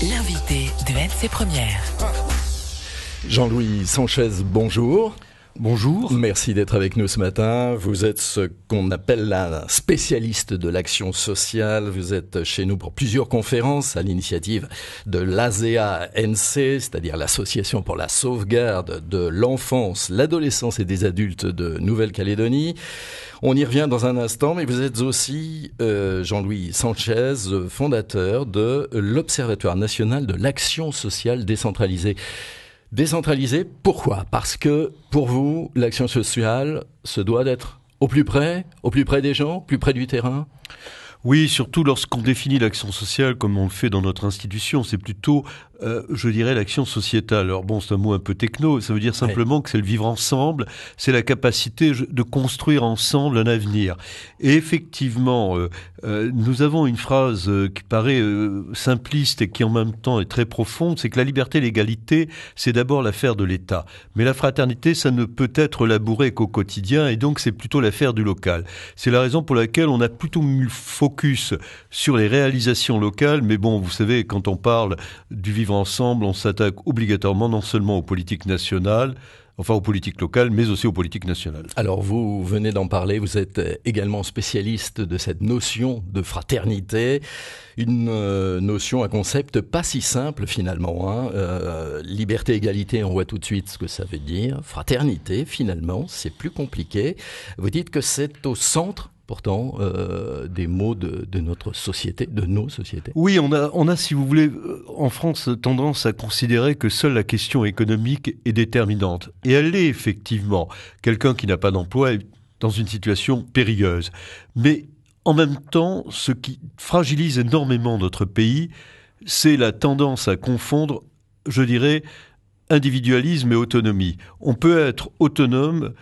L'invité de MC Première. Jean-Louis Sanchez, bonjour. Bonjour. Merci d'être avec nous ce matin. Vous êtes ce qu'on appelle un spécialiste de l'action sociale. Vous êtes chez nous pour plusieurs conférences à l'initiative de l'ASEA-NC, c'est-à-dire l'Association pour la sauvegarde de l'enfance, l'adolescence et des adultes de Nouvelle-Calédonie. On y revient dans un instant, mais vous êtes aussi, Jean-Louis Sanchez, fondateur de l'Observatoire national de l'action sociale décentralisée. Décentralisé, pourquoi ? Parce que, pour vous, l'action sociale se doit d'être au plus près des gens, plus près du terrain ? Oui, surtout lorsqu'on définit l'action sociale comme on le fait dans notre institution, c'est plutôt, je dirais, l'action sociétale. Alors bon, c'est un mot un peu techno, ça veut dire simplement que c'est le vivre ensemble, c'est la capacité de construire ensemble un avenir. Et effectivement, nous avons une phrase qui paraît simpliste et qui en même temps est très profonde, c'est que la liberté et l'égalité, c'est d'abord l'affaire de l'État. Mais la fraternité, ça ne peut être labouré qu'au quotidien, et donc c'est plutôt l'affaire du local. C'est la raison pour laquelle on a plutôt mis le focus sur les réalisations locales, mais bon, vous savez, quand on parle du vivre ensemble, on s'attaque obligatoirement non seulement aux politiques nationales, enfin aux politiques locales, mais aussi aux politiques nationales. Alors vous venez d'en parler, vous êtes également spécialiste de cette notion de fraternité, une notion, un concept pas si simple finalement. Liberté, égalité, on voit tout de suite ce que ça veut dire. Fraternité, finalement, c'est plus compliqué. Vous dites que c'est au centre pourtant des mots de notre société, de nos sociétés. Oui, on a, si vous voulez, en France, tendance à considérer que seule la question économique est déterminante. Et elle l'est effectivement. Quelqu'un qui n'a pas d'emploi est dans une situation périlleuse. Mais en même temps, ce qui fragilise énormément notre pays, c'est la tendance à confondre, je dirais, individualisme et autonomie. On peut être autonome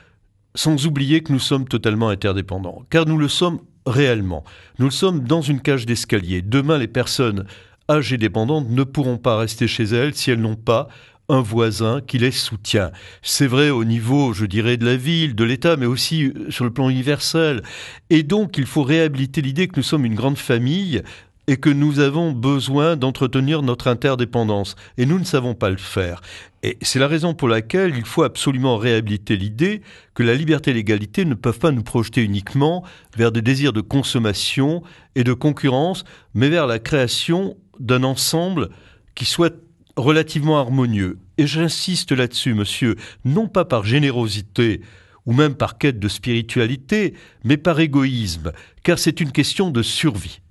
sans oublier que nous sommes totalement interdépendants. Car nous le sommes réellement. Nous le sommes dans une cage d'escalier. Demain, les personnes âgées dépendantes ne pourront pas rester chez elles si elles n'ont pas un voisin qui les soutient. C'est vrai au niveau, je dirais, de la ville, de l'État, mais aussi sur le plan universel. Et donc, il faut réhabiliter l'idée que nous sommes une grande famille et que nous avons besoin d'entretenir notre interdépendance. Et nous ne savons pas le faire. Et c'est la raison pour laquelle il faut absolument réhabiliter l'idée que la liberté et l'égalité ne peuvent pas nous projeter uniquement vers des désirs de consommation et de concurrence, mais vers la création d'un ensemble qui soit relativement harmonieux. Et j'insiste là-dessus, monsieur, non pas par générosité ou même par quête de spiritualité, mais par égoïsme, car c'est une question de survie.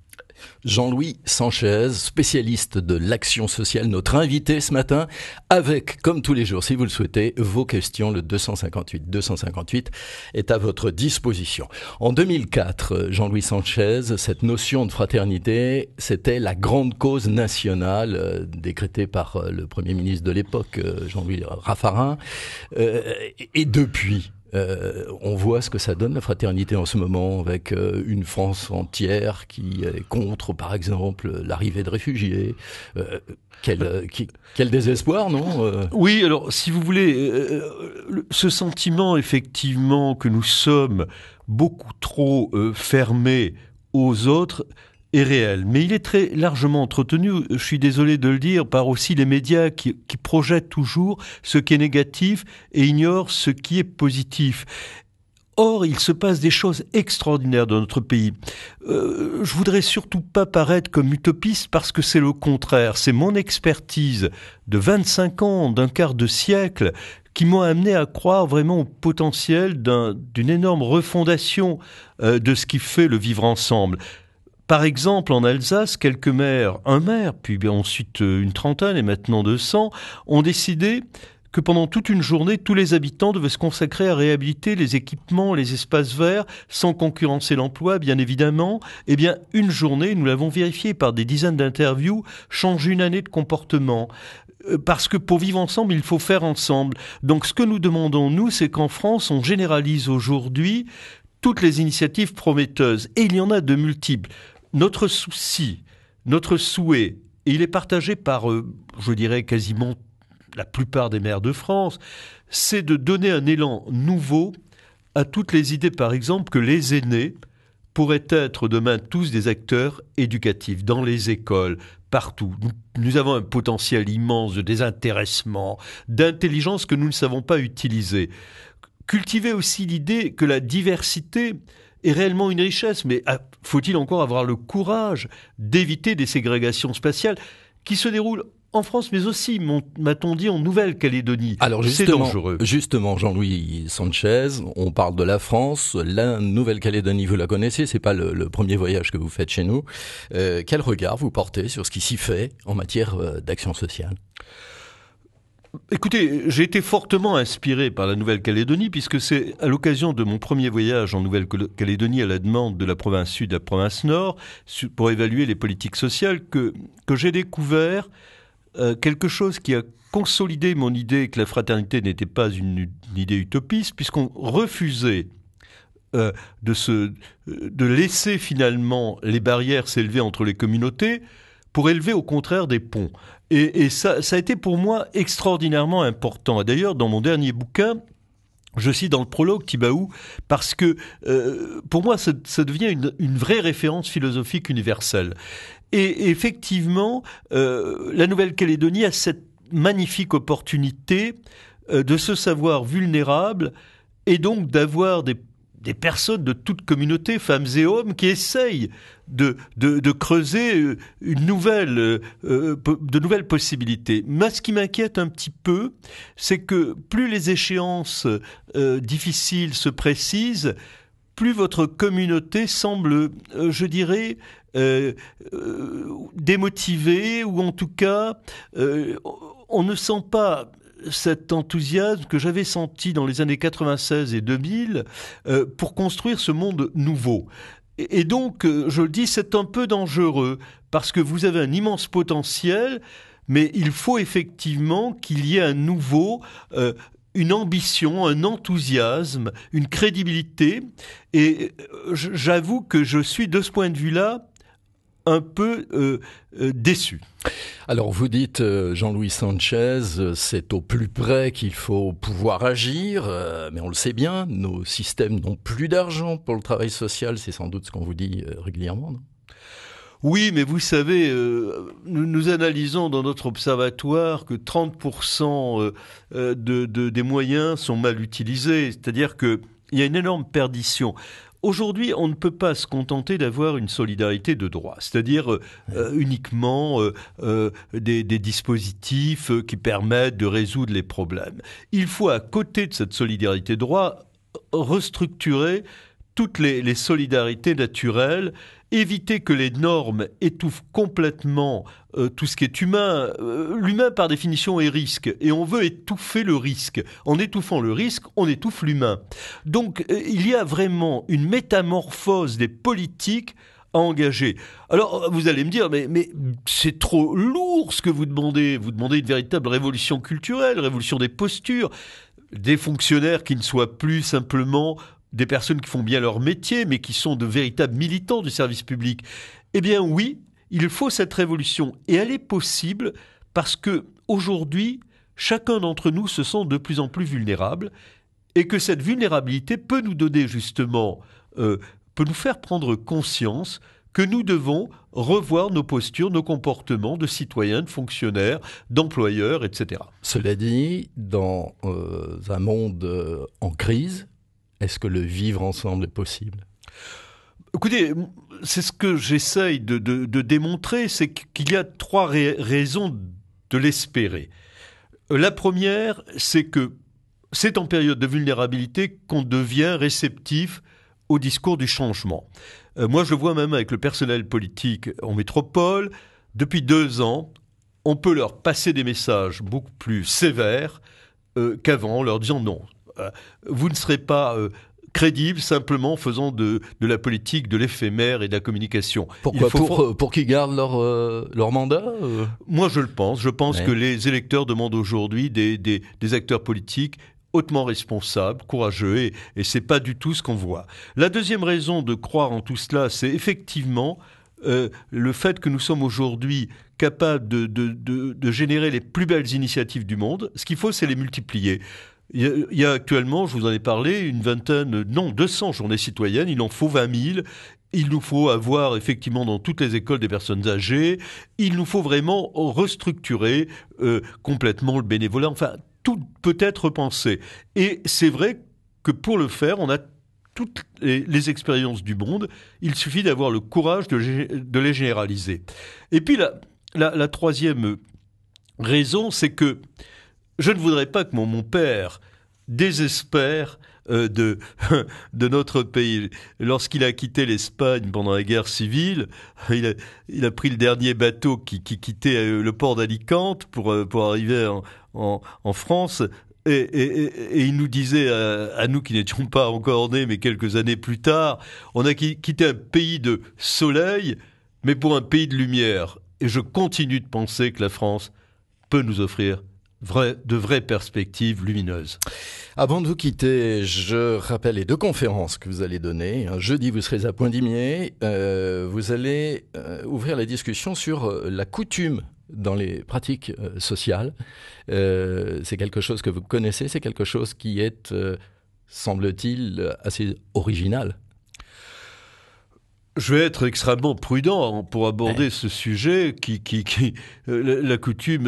Jean-Louis Sanchez, spécialiste de l'action sociale, notre invité ce matin, avec, comme tous les jours, si vous le souhaitez, vos questions. Le 258 est à votre disposition. En 2004, Jean-Louis Sanchez, cette notion de fraternité, c'était la grande cause nationale décrétée par le Premier ministre de l'époque, Jean-Louis Raffarin. Et depuis, on voit ce que ça donne la fraternité en ce moment avec une France entière qui est contre, par exemple, l'arrivée de réfugiés. Quel désespoir, non Oui, alors si vous voulez, ce sentiment effectivement que nous sommes beaucoup trop fermés aux autres est réel, mais il est très largement entretenu, je suis désolé de le dire, par aussi les médias qui projettent toujours ce qui est négatif et ignorent ce qui est positif. Or, il se passe des choses extraordinaires dans notre pays. Je voudrais surtout pas paraître comme utopiste parce que c'est le contraire. C'est mon expertise de 25 ans, d'un quart de siècle, qui m'ont amené à croire vraiment au potentiel d'une énorme refondation de ce qui fait le vivre ensemble. Par exemple, en Alsace, quelques maires, un maire, puis ensuite une trentaine et maintenant 200, ont décidé que pendant toute une journée, tous les habitants devaient se consacrer à réhabiliter les équipements, les espaces verts, sans concurrencer l'emploi, bien évidemment. Eh bien, une journée, nous l'avons vérifié par des dizaines d'interviews, change une année de comportement. Parce que pour vivre ensemble, il faut faire ensemble. Donc, ce que nous demandons, nous, c'est qu'en France, on généralise aujourd'hui toutes les initiatives prometteuses. Et il y en a de multiples. Notre souci, notre souhait, et il est partagé par, je dirais, quasiment la plupart des maires de France, c'est de donner un élan nouveau à toutes les idées, par exemple, que les aînés pourraient être demain tous des acteurs éducatifs, dans les écoles, partout. Nous avons un potentiel immense de désintéressement, d'intelligence que nous ne savons pas utiliser. Cultiver aussi l'idée que la diversité est réellement une richesse, mais faut-il encore avoir le courage d'éviter des ségrégations spatiales qui se déroulent en France, mais aussi, m'a-t-on dit, en Nouvelle-Calédonie. Alors c'est dangereux. Justement, Jean-Louis Sanchez, on parle de la France, la Nouvelle-Calédonie, vous la connaissez, c'est pas le premier voyage que vous faites chez nous. Quel regard vous portez sur ce qui s'y fait en matière d'action sociale ? Écoutez, j'ai été fortement inspiré par la Nouvelle-Calédonie puisque c'est à l'occasion de mon premier voyage en Nouvelle-Calédonie à la demande de la province sud et de la province nord pour évaluer les politiques sociales que j'ai découvert quelque chose qui a consolidé mon idée que la fraternité n'était pas une idée utopiste puisqu'on refusait de laisser finalement les barrières s'élever entre les communautés pour élever au contraire des ponts. Et ça a été pour moi extraordinairement important. D'ailleurs, dans mon dernier bouquin, je cite dans le prologue Tibaou, parce que pour moi, ça devient une vraie référence philosophique universelle. Et effectivement, la Nouvelle-Calédonie a cette magnifique opportunité de se savoir vulnérable et donc d'avoir des personnes de toute communauté, femmes et hommes, qui essayent de creuser de nouvelles possibilités. Mais ce qui m'inquiète un petit peu, c'est que plus les échéances difficiles se précisent, plus votre communauté semble, je dirais, démotivée, ou en tout cas, on ne sent pas cet enthousiasme que j'avais senti dans les années 96 et 2000 pour construire ce monde nouveau. Et donc, je le dis, c'est un peu dangereux, parce que vous avez un immense potentiel, mais il faut effectivement qu'il y ait un nouveau, une ambition, un enthousiasme, une crédibilité. Et j'avoue que je suis, de ce point de vue-là, un peu déçu. Alors vous dites, Jean-Louis Sanchez, c'est au plus près qu'il faut pouvoir agir, mais on le sait bien, nos systèmes n'ont plus d'argent pour le travail social, c'est sans doute ce qu'on vous dit régulièrement, non ? Oui, mais vous savez, nous analysons dans notre observatoire que 30% des moyens sont mal utilisés, c'est-à-dire qu'il y a une énorme perdition. Aujourd'hui, on ne peut pas se contenter d'avoir une solidarité de droit, c'est-à-dire uniquement des dispositifs qui permettent de résoudre les problèmes. Il faut, à côté de cette solidarité de droit, restructurer toutes les solidarités naturelles, éviter que les normes étouffent complètement tout ce qui est humain. L'humain, par définition, est risque, et on veut étouffer le risque. En étouffant le risque, on étouffe l'humain. Donc, il y a vraiment une métamorphose des politiques à engager. Alors, vous allez me dire, mais c'est trop lourd ce que vous demandez. Vous demandez une véritable révolution culturelle, révolution des postures, des fonctionnaires qui ne soient plus simplement des personnes qui font bien leur métier, mais qui sont de véritables militants du service public. Eh bien oui, il faut cette révolution. Et elle est possible parce que aujourd'hui, chacun d'entre nous se sent de plus en plus vulnérable, et que cette vulnérabilité peut nous donner justement, peut nous faire prendre conscience que nous devons revoir nos postures, nos comportements de citoyens, de fonctionnaires, d'employeurs, etc. Cela dit, dans un monde en crise, est-ce que le vivre ensemble est possible ? Écoutez, c'est ce que j'essaye de démontrer, c'est qu'il y a 3 raisons de l'espérer. La première, c'est que c'est en période de vulnérabilité qu'on devient réceptif au discours du changement. Moi, je le vois même avec le personnel politique en métropole. Depuis 2 ans, on peut leur passer des messages beaucoup plus sévères qu'avant, en leur disant non. Vous ne serez pas crédible simplement en faisant de la politique, de l'éphémère et de la communication. Pourquoi ? Pour qu'ils gardent leur mandat Moi, je le pense. Je pense ouais. que les électeurs demandent aujourd'hui des acteurs politiques hautement responsables, courageux, et c'est pas du tout ce qu'on voit. La deuxième raison de croire en tout cela, c'est effectivement le fait que nous sommes aujourd'hui capables de générer les plus belles initiatives du monde. Ce qu'il faut, c'est les multiplier. Il y a actuellement, je vous en ai parlé, 200 journées citoyennes, il en faut 20 000, Il nous faut avoir effectivement dans toutes les écoles des personnes âgées. Il nous faut vraiment restructurer complètement le bénévolat. Enfin, tout peut être repensé. Et c'est vrai que pour le faire, on a toutes les expériences du monde. Il suffit d'avoir le courage de les généraliser. Et puis la troisième raison, c'est que je ne voudrais pas que mon père désespère de notre pays. Lorsqu'il a quitté l'Espagne pendant la guerre civile, il a pris le dernier bateau qui quittait le port d'Alicante pour arriver en France. Et il nous disait, à nous qui n'étions pas encore nés, mais quelques années plus tard, on a quitté un pays de soleil, mais pour un pays de lumière. Et je continue de penser que la France peut nous offrir de vraies perspectives lumineuses. Avant de vous quitter, je rappelle les 2 conférences que vous allez donner. Jeudi, vous serez à Poindimier. Vous allez ouvrir la discussion sur la coutume dans les pratiques sociales. C'est quelque chose que vous connaissez, c'est quelque chose qui est, semble-t-il, assez original. Je vais être extrêmement prudent pour aborder ce sujet la coutume,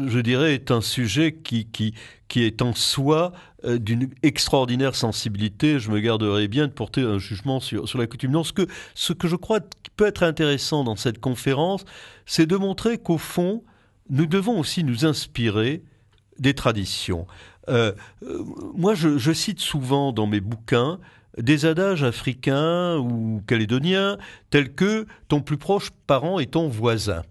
je dirais, est un sujet qui est en soi d'une extraordinaire sensibilité. Je me garderai bien de porter un jugement sur la coutume. Non, ce que je crois qui peut être intéressant dans cette conférence, c'est de montrer qu'au fond, nous devons aussi nous inspirer des traditions. Moi, je cite souvent dans mes bouquins des adages africains ou calédoniens tels que ton plus proche parent est ton voisin.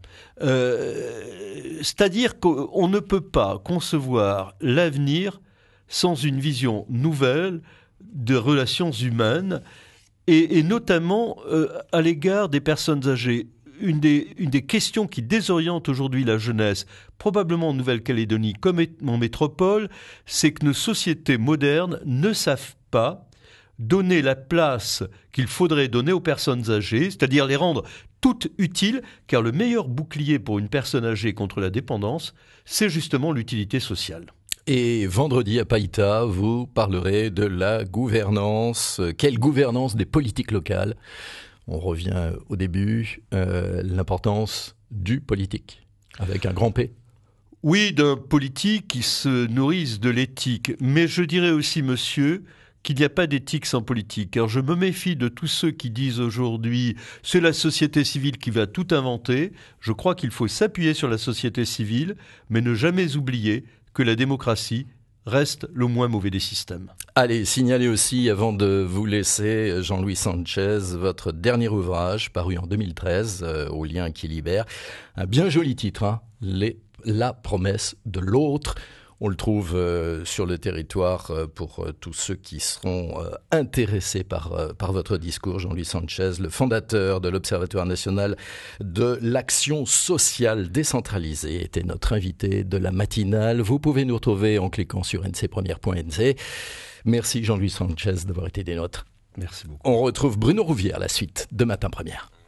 C'est-à-dire qu'on ne peut pas concevoir l'avenir sans une vision nouvelle des relations humaines et notamment à l'égard des personnes âgées. Une des questions qui désoriente aujourd'hui la jeunesse, probablement en Nouvelle-Calédonie comme en métropole, c'est que nos sociétés modernes ne savent pas donner la place qu'il faudrait donner aux personnes âgées, c'est-à-dire les rendre toutes utiles, car le meilleur bouclier pour une personne âgée contre la dépendance, c'est justement l'utilité sociale. Et vendredi à Païta, vous parlerez de la gouvernance. Quelle gouvernance des politiques locales ? On revient au début, l'importance du politique, avec un grand P. Oui, d'un politique qui se nourrisse de l'éthique, mais je dirais aussi, monsieur, qu'il n'y a pas d'éthique sans politique. Car je me méfie de tous ceux qui disent aujourd'hui « c'est la société civile qui va tout inventer ». Je crois qu'il faut s'appuyer sur la société civile, mais ne jamais oublier que la démocratie reste le moins mauvais des systèmes. Allez, signalez aussi, avant de vous laisser, Jean-Louis Sanchez, votre dernier ouvrage, paru en 2013, au Lien qui libère. Un bien joli titre, hein, La promesse de l'autre. On le trouve sur le territoire pour tous ceux qui seront intéressés par votre discours. Jean-Louis Sanchez, le fondateur de l'Observatoire national de l'action sociale décentralisée, était notre invité de la matinale. Vous pouvez nous retrouver en cliquant sur ncpremière.nc. Merci Jean-Louis Sanchez d'avoir été des nôtres. Merci beaucoup. On retrouve Bruno Rouvière, la suite de Matin Première.